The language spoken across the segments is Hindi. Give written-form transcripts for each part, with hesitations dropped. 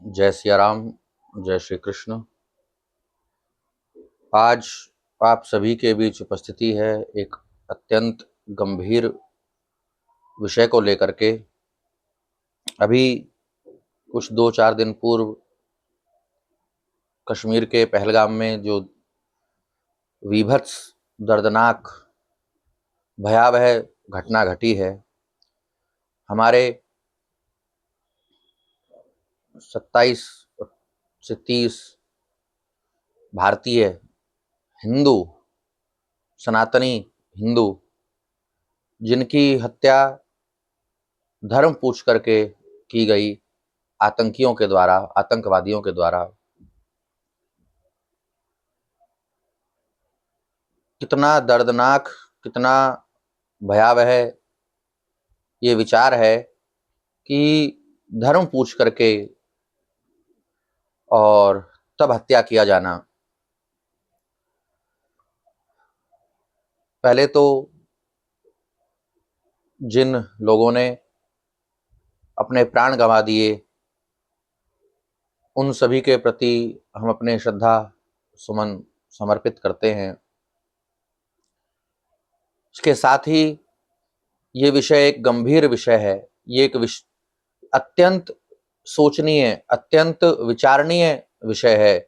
जय सिया राम, जय श्री कृष्ण। आज आप सभी के बीच उपस्थिति है एक अत्यंत गंभीर विषय को लेकर के। अभी कुछ 2-4 दिन पूर्व कश्मीर के पहलगाम में जो वीभत्स, दर्दनाक, भयावह घटना घटी है, हमारे 27 से 30 भारतीय हिंदू, सनातनी हिंदू, जिनकी हत्या धर्म पूछ करके की गई आतंकियों के द्वारा, आतंकवादियों के द्वारा। कितना दर्दनाक, कितना भयावह ये विचार है कि धर्म पूछ करके और तब हत्या किया जाना। पहले तो जिन लोगों ने अपने प्राण गंवा दिए, उन सभी के प्रति हम अपने श्रद्धा सुमन समर्पित करते हैं। इसके साथ ही ये विषय एक गंभीर विषय है। ये एक अत्यंत सोचनीय, अत्यंत विचारणीय विषय है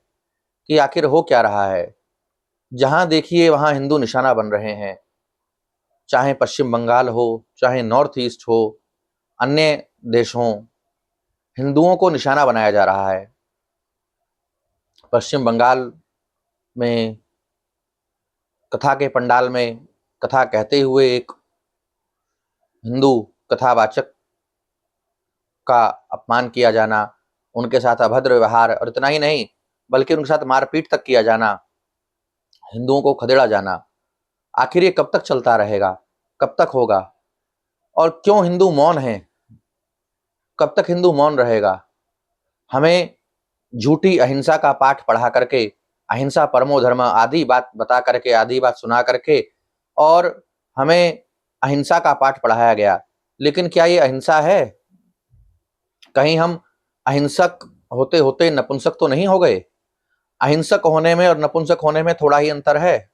कि आखिर हो क्या रहा है। जहां देखिए वहां हिंदू निशाना बन रहे हैं, चाहे पश्चिम बंगाल हो, चाहे नॉर्थ ईस्ट हो, अन्य देश हों, हिंदुओं को निशाना बनाया जा रहा है। पश्चिम बंगाल में कथा के पंडाल में कथा कहते हुए एक हिंदू कथावाचक का अपमान किया जाना, उनके साथ अभद्र व्यवहार, और इतना ही नहीं बल्कि उनके साथ मारपीट तक किया जाना, हिंदुओं को खदेड़ा जाना, आखिर ये कब तक चलता रहेगा, कब तक होगा? और क्यों हिंदू मौन हैं? कब तक हिंदू मौन रहेगा? हमें झूठी अहिंसा का पाठ पढ़ा करके, अहिंसा परमो धर्म आदि बात बता करके, आदि बात सुना करके, और हमें अहिंसा का पाठ पढ़ाया गया। लेकिन क्या ये अहिंसा है? कहीं हम अहिंसक होते होते नपुंसक तो नहीं हो गए? अहिंसक होने में और नपुंसक होने में थोड़ा ही अंतर है।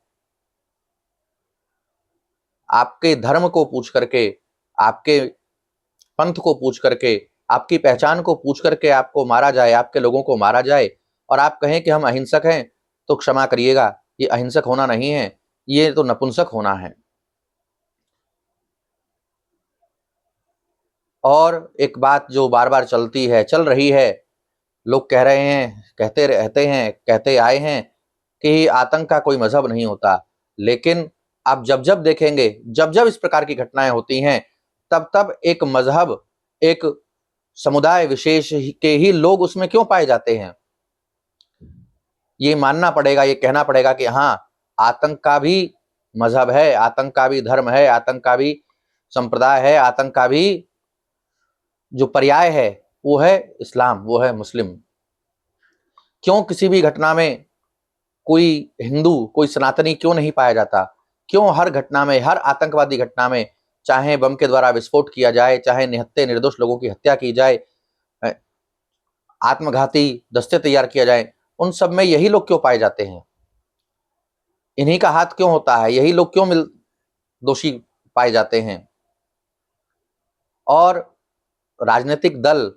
आपके धर्म को पूछ करके, आपके पंथ को पूछ करके, आपकी पहचान को पूछ करके आपको मारा जाए, आपके लोगों को मारा जाए, और आप कहें कि हम अहिंसक हैं, तो क्षमा करिएगा, ये अहिंसक होना नहीं है, ये तो नपुंसक होना है। और एक बात जो बार बार चलती है, चल रही है, लोग कह रहे हैं, कहते रहते हैं, कहते आए हैं कि आतंक का कोई मजहब नहीं होता। लेकिन आप जब जब देखेंगे, जब जब इस प्रकार की घटनाएं होती हैं, तब तब एक मजहब, एक समुदाय विशेष के ही लोग उसमें क्यों पाए जाते हैं? ये मानना पड़ेगा, ये कहना पड़ेगा कि हाँ, आतंक का भी मजहब है, आतंक का भी धर्म है, आतंक का भी संप्रदाय है, आतंक का भी जो पर्याय है वो है इस्लाम, वो है मुस्लिम। क्यों किसी भी घटना में कोई हिंदू, कोई सनातनी क्यों नहीं पाया जाता? क्यों हर घटना में, हर आतंकवादी घटना में, चाहे बम के द्वारा विस्फोट किया जाए, चाहे निहत्थे निर्दोष लोगों की हत्या की जाए, आत्मघाती दस्ते तैयार किया जाए, उन सब में यही लोग क्यों पाए जाते हैं? इन्हीं का हाथ क्यों होता है? यही लोग क्यों दोषी पाए जाते हैं? और राजनीतिक दल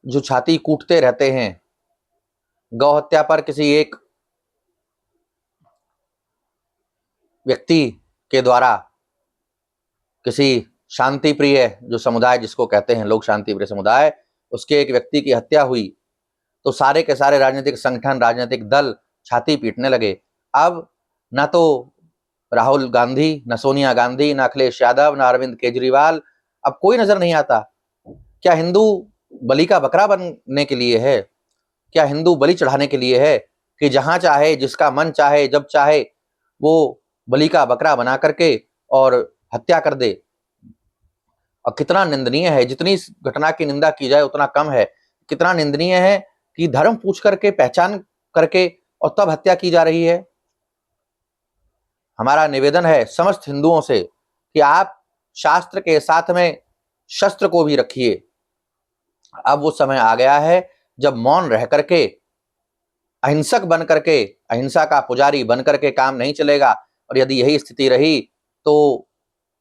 जो छाती कूटते रहते हैं, गौ हत्या पर किसी एक व्यक्ति के द्वारा, किसी शांति प्रिय जो समुदाय जिसको कहते हैं लोग, शांति प्रिय समुदाय, उसके एक व्यक्ति की हत्या हुई, तो सारे के सारे राजनीतिक संगठन, राजनीतिक दल छाती पीटने लगे। अब ना तो राहुल गांधी, ना सोनिया गांधी, ना अखिलेश यादव, ना अरविंद केजरीवाल, अब कोई नजर नहीं आता। क्या हिंदू बलि का बकरा बनने के लिए है? क्या हिंदू बलि चढ़ाने के लिए है कि जहां चाहे, जिसका मन चाहे, जब चाहे वो बलि का बकरा बना करके और हत्या कर दे? और कितना निंदनीय है, जितनी इस घटना की निंदा की जाए उतना कम है। कितना निंदनीय है कि धर्म पूछ करके, पहचान करके और तब हत्या की जा रही है। हमारा निवेदन है समस्त हिंदुओं से कि आप शास्त्र के साथ में शस्त्र को भी रखिए। अब वो समय आ गया है जब मौन रह करके, अहिंसक बन करके, अहिंसा का पुजारी बन करके काम नहीं चलेगा। और यदि यही स्थिति रही तो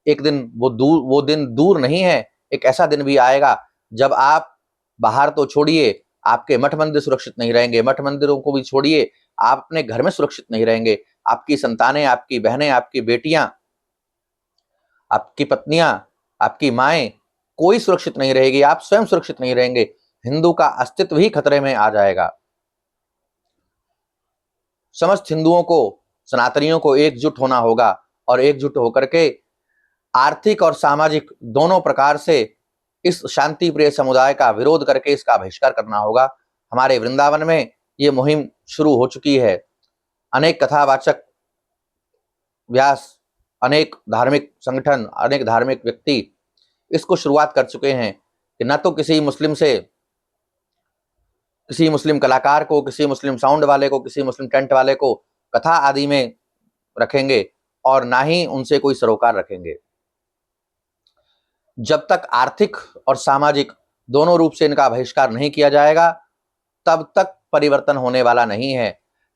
एक दिन वो दिन दूर नहीं है, एक ऐसा दिन भी आएगा जब आप बाहर तो छोड़िए, आपके मठ मंदिर सुरक्षित नहीं रहेंगे, मठ मंदिरों को भी छोड़िए, आप अपने घर में सुरक्षित नहीं रहेंगे। आपकी संतानें, आपकी बहनें, आपकी बेटियां, आपकी पत्नियां, आपकी माएं, कोई सुरक्षित नहीं रहेगी, आप स्वयं सुरक्षित नहीं रहेंगे। हिंदू का अस्तित्व ही खतरे में आ जाएगा। समस्त हिंदुओं को, सनातनियों को एकजुट होना होगा और एकजुट होकर के आर्थिक और सामाजिक दोनों प्रकार से इस शांति प्रिय समुदाय का विरोध करके इसका बहिष्कार करना होगा। हमारे वृंदावन में ये मुहिम शुरू हो चुकी है। अनेक कथावाचक व्यास, अनेक धार्मिक संगठन, अनेक धार्मिक व्यक्ति इसको शुरुआत कर चुके हैं कि न तो किसी मुस्लिम कलाकार को, किसी मुस्लिम साउंड वाले को, किसी मुस्लिम टेंट वाले को कथा आदि में रखेंगे और ना ही उनसे कोई सरोकार रखेंगे। जब तक आर्थिक और सामाजिक दोनों रूप से इनका बहिष्कार नहीं किया जाएगा तब तक परिवर्तन होने वाला नहीं है।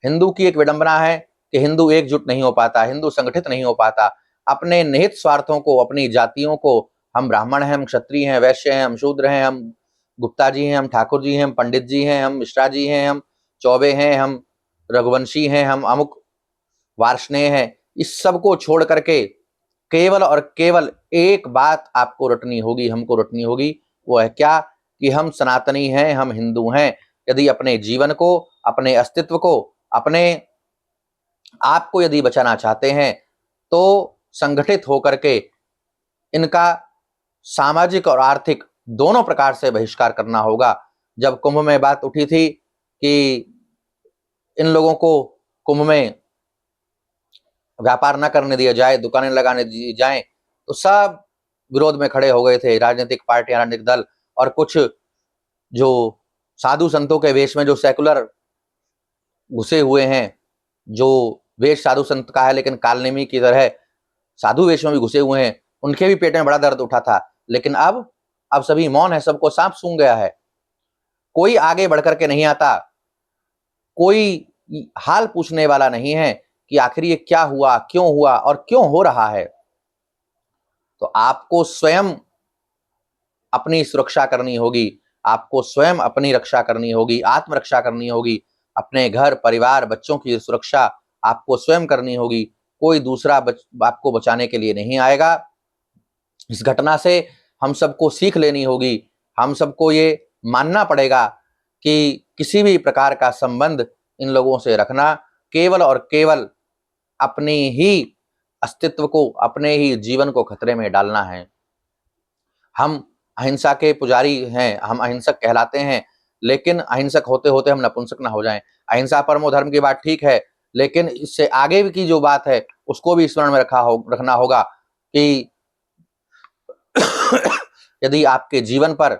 हिंदू की एक विडंबना है कि हिंदू एकजुट नहीं हो पाता, हिंदू संगठित नहीं हो पाता। अपने निहित स्वार्थों को, अपनी जातियों को, हम ब्राह्मण हैं, हम क्षत्रिय हैं, वैश्य हैं, हम शूद्र हैं, हम गुप्ता जी हैं, हम ठाकुर जी हैं, हम पंडित जी हैं, हम मिश्रा जी हैं, हम चौबे हैं, हम रघुवंशी हैं, हम अमुक वार्ष्णेय हैं, इस सब को छोड़ करके केवल और केवल एक बात आपको रटनी होगी, हमको रटनी होगी। वो है क्या? कि हम सनातनी हैं, हम हिंदू हैं। यदि अपने जीवन को, अपने अस्तित्व को, अपने आप को यदि बचाना चाहते हैं तो संगठित होकर के इनका सामाजिक और आर्थिक दोनों प्रकार से बहिष्कार करना होगा। जब कुंभ में बात उठी थी कि इन लोगों को कुंभ में व्यापार न करने दिया जाए, दुकानें लगाने दी जाएं, तो सब विरोध में खड़े हो गए थे, राजनीतिक पार्टियां, राजनीतिक दल और कुछ जो साधु संतों के वेश में जो सेकुलर घुसे हुए हैं, जो वेश साधु संत का है लेकिन कालनेमी की तरह साधु वेश में भी घुसे हुए हैं, उनके भी पेट में बड़ा दर्द उठा था। लेकिन अब सभी मौन है, सबको सांप सूंघ गया है। कोई आगे बढ़ करके नहीं आता, कोई हाल पूछने वाला नहीं है कि आखिर ये क्या हुआ, क्यों हुआ और क्यों हो रहा है। तो आपको स्वयं अपनी सुरक्षा करनी होगी, आपको स्वयं अपनी रक्षा करनी होगी, आत्मरक्षा करनी होगी। अपने घर परिवार बच्चों की सुरक्षा आपको स्वयं करनी होगी, कोई दूसरा आपको बचाने के लिए नहीं आएगा। इस घटना से हम सबको सीख लेनी होगी, हम सबको ये मानना पड़ेगा कि किसी भी प्रकार का संबंध इन लोगों से रखना केवल और केवल अपनी ही अस्तित्व को, अपने ही जीवन को खतरे में डालना है। हम अहिंसा के पुजारी हैं, हम अहिंसक कहलाते हैं, लेकिन अहिंसक होते होते हम नपुंसक ना हो जाएं। अहिंसा परमो धर्म की बात ठीक है, लेकिन इससे आगे की जो बात है उसको भी स्मरण में रखना होगा कि यदि आपके जीवन पर,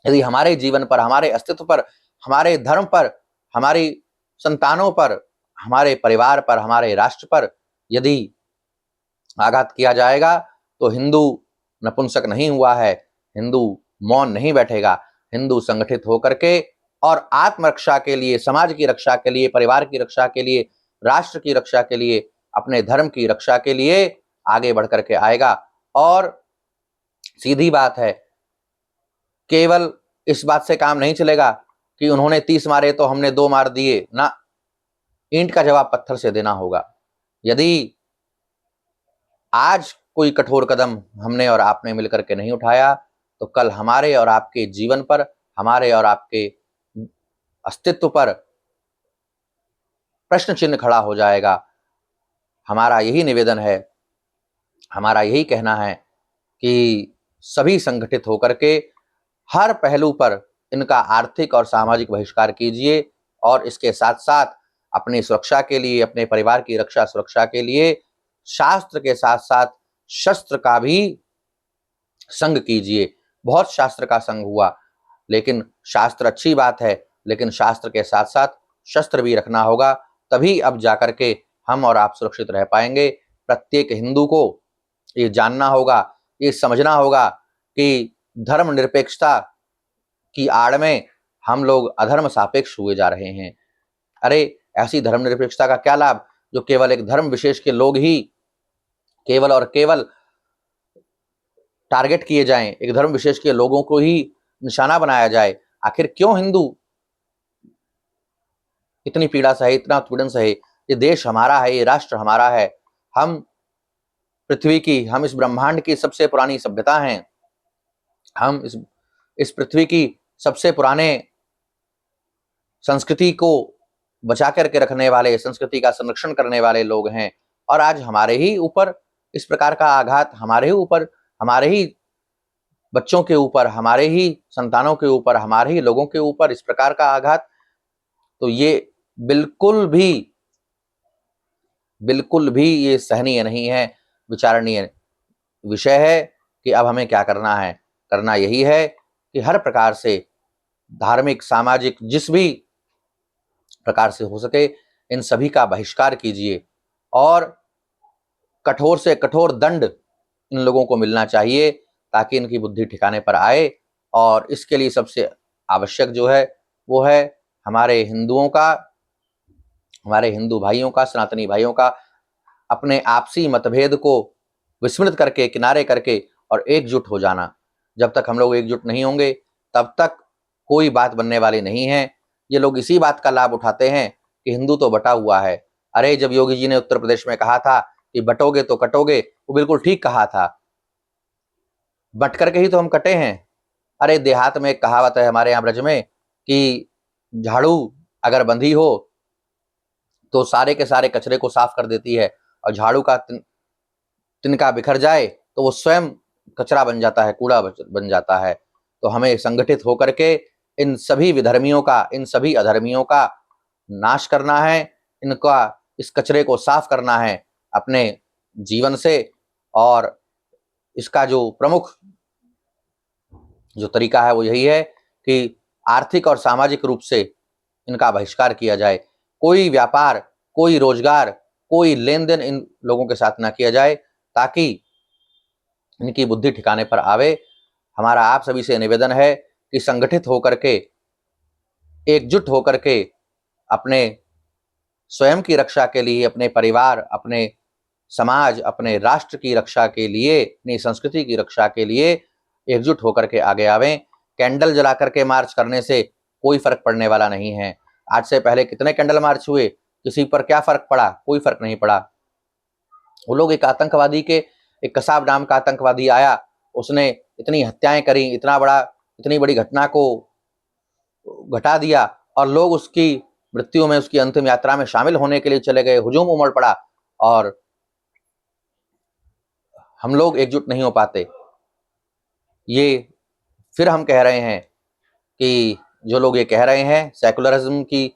यदि हमारे जीवन पर, हमारे अस्तित्व पर, हमारे धर्म पर, हमारी संतानों पर, हमारे परिवार पर, हमारे राष्ट्र पर यदि आघात किया जाएगा तो हिंदू नपुंसक नहीं हुआ है, हिंदू मौन नहीं बैठेगा। हिंदू संगठित होकर के और आत्मरक्षा के लिए, समाज की रक्षा के लिए, परिवार की रक्षा के लिए, राष्ट्र की रक्षा के लिए, अपने धर्म की रक्षा के लिए आगे बढ़ करके आएगा। और सीधी बात है, केवल इस बात से काम नहीं चलेगा कि उन्होंने 30 मारे तो हमने 2 मार दिए ना। ईंट का जवाब पत्थर से देना होगा। यदि आज कोई कठोर कदम हमने और आपने मिलकर के नहीं उठाया तो कल हमारे और आपके जीवन पर, हमारे और आपके अस्तित्व पर प्रश्न चिन्ह खड़ा हो जाएगा। हमारा यही निवेदन है, हमारा यही कहना है कि सभी संगठित होकर के हर पहलू पर इनका आर्थिक और सामाजिक बहिष्कार कीजिए और इसके साथ साथ अपनी सुरक्षा के लिए, अपने परिवार की रक्षा सुरक्षा के लिए शास्त्र के साथ साथ शस्त्र का भी संग कीजिए। बहुत शास्त्र का संग हुआ, लेकिन शास्त्र अच्छी बात है, लेकिन शास्त्र के साथ साथ शस्त्र भी रखना होगा, तभी अब जाकर के हम और आप सुरक्षित रह पाएंगे। प्रत्येक हिंदू को ये जानना होगा, ये समझना होगा कि धर्मनिरपेक्षता की आड़ में हम लोग अधर्म सापेक्ष हुए जा रहे हैं। अरे ऐसी धर्मनिरपेक्षता का क्या लाभ जो केवल एक धर्म विशेष के लोग ही केवल और केवल टारगेट किए जाएं, एक धर्म विशेष के लोगों को ही निशाना बनाया जाए। आखिर क्यों हिंदू इतनी पीड़ा सहे, इतना उत्पीड़न सहे? ये देश हमारा है, ये राष्ट्र हमारा है, हम पृथ्वी की, हम इस ब्रह्मांड की सबसे पुरानी सभ्यता हैं, हम इस पृथ्वी की सबसे पुराने संस्कृति को बचा करके रखने वाले, संस्कृति का संरक्षण करने वाले लोग हैं। और आज हमारे ही ऊपर इस प्रकार का आघात, हमारे ही ऊपर, हमारे ही बच्चों के ऊपर, हमारे ही संतानों के ऊपर, हमारे ही लोगों के ऊपर इस प्रकार का आघात, तो ये बिल्कुल भी ये सहनीय नहीं है, विचारणीय विषय है कि अब हमें क्या करना है। करना यही है कि हर प्रकार से धार्मिक, सामाजिक, जिस भी प्रकार से हो सके इन सभी का बहिष्कार कीजिए और कठोर से कठोर दंड इन लोगों को मिलना चाहिए ताकि इनकी बुद्धि ठिकाने पर आए। और इसके लिए सबसे आवश्यक जो है वो है हमारे हिंदुओं का, हमारे हिंदू भाइयों का, सनातनी भाइयों का अपने आपसी मतभेद को विस्मृत करके, किनारे करके और एकजुट हो जाना। जब तक हम लोग एकजुट नहीं होंगे तब तक कोई बात बनने वाली नहीं है। ये लोग इसी बात का लाभ उठाते हैं कि हिंदू तो बटा हुआ है। अरे जब योगी जी ने उत्तर प्रदेश में कहा था कि बटोगे तो कटोगे, वो बिल्कुल ठीक कहा था, बट करके ही तो हम कटे हैं। अरे देहात में एक कहावत है हमारे यहाँ ब्रज में कि झाड़ू अगर बंधी हो तो सारे के सारे कचरे को साफ कर देती है, और झाड़ू का तिनका बिखर जाए तो वो स्वयं कचरा बन जाता है, कूड़ा बन जाता है। तो हमें संगठित होकर के इन सभी विधर्मियों का, इन सभी अधर्मियों का नाश करना है, इनका, इस कचरे को साफ करना है अपने जीवन से। और इसका जो प्रमुख जो तरीका है वो यही है कि आर्थिक और सामाजिक रूप से इनका बहिष्कार किया जाए। कोई व्यापार, कोई रोजगार, कोई लेन देन इन लोगों के साथ ना किया जाए ताकि इनकी बुद्धि ठिकाने पर आवे। हमारा आप सभी से निवेदन है कि संगठित होकर के, एकजुट होकर के अपने स्वयं की रक्षा के लिए, अपने परिवार, अपने समाज, अपने राष्ट्र की रक्षा के लिए, अपनी संस्कृति की रक्षा के लिए एकजुट होकर के आगे आवें। कैंडल जला करके मार्च करने से कोई फर्क पड़ने वाला नहीं है। आज से पहले कितने कैंडल मार्च हुए, किसी पर क्या फर्क पड़ा? कोई फर्क नहीं पड़ा। वो लोग एक आतंकवादी के, एक कसाब नाम का आतंकवादी आया, उसने इतनी हत्याएं करी, इतनी बड़ी घटना को घटा दिया, और लोग उसकी मृत्यु में, उसकी अंतिम यात्रा में शामिल होने के लिए चले गए, हुजूम उमड़ पड़ा, और हम लोग एकजुट नहीं हो पाते। ये फिर हम कह रहे हैं कि जो लोग ये कह रहे हैं, सेकुलरिज्म की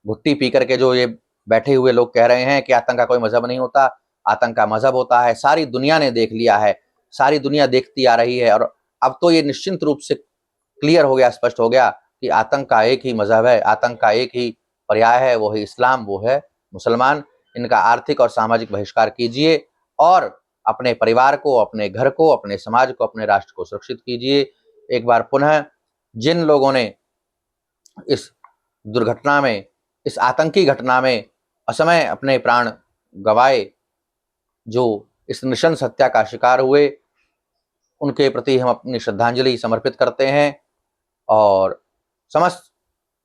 घुट्टी पी करके जो ये बैठे हुए लोग कह रहे हैं कि आतंक का कोई मजहब नहीं होता, आतंक का मजहब होता है। सारी दुनिया ने देख लिया है, सारी दुनिया देखती आ रही है, और अब तो ये निश्चिंत रूप से क्लियर हो गया, स्पष्ट हो गया कि आतंक का एक ही मजहब है, आतंक का एक ही पर्याय है, वो है इस्लाम, वो है मुसलमान। इनका आर्थिक और सामाजिक बहिष्कार कीजिए और अपने परिवार को, अपने घर को, अपने समाज को, अपने राष्ट्र को सुरक्षित कीजिए। एक बार पुनः जिन लोगों ने इस दुर्घटना में, इस आतंकी घटना में असमय अपने प्राण गंवाए, जो इस नृशंस हत्या का शिकार हुए, उनके प्रति हम अपनी श्रद्धांजलि समर्पित करते हैं और समस्त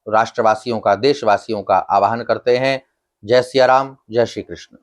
राष्ट्रवासियों का, देशवासियों का आह्वान करते हैं। जय सिया राम, जय श्री कृष्ण।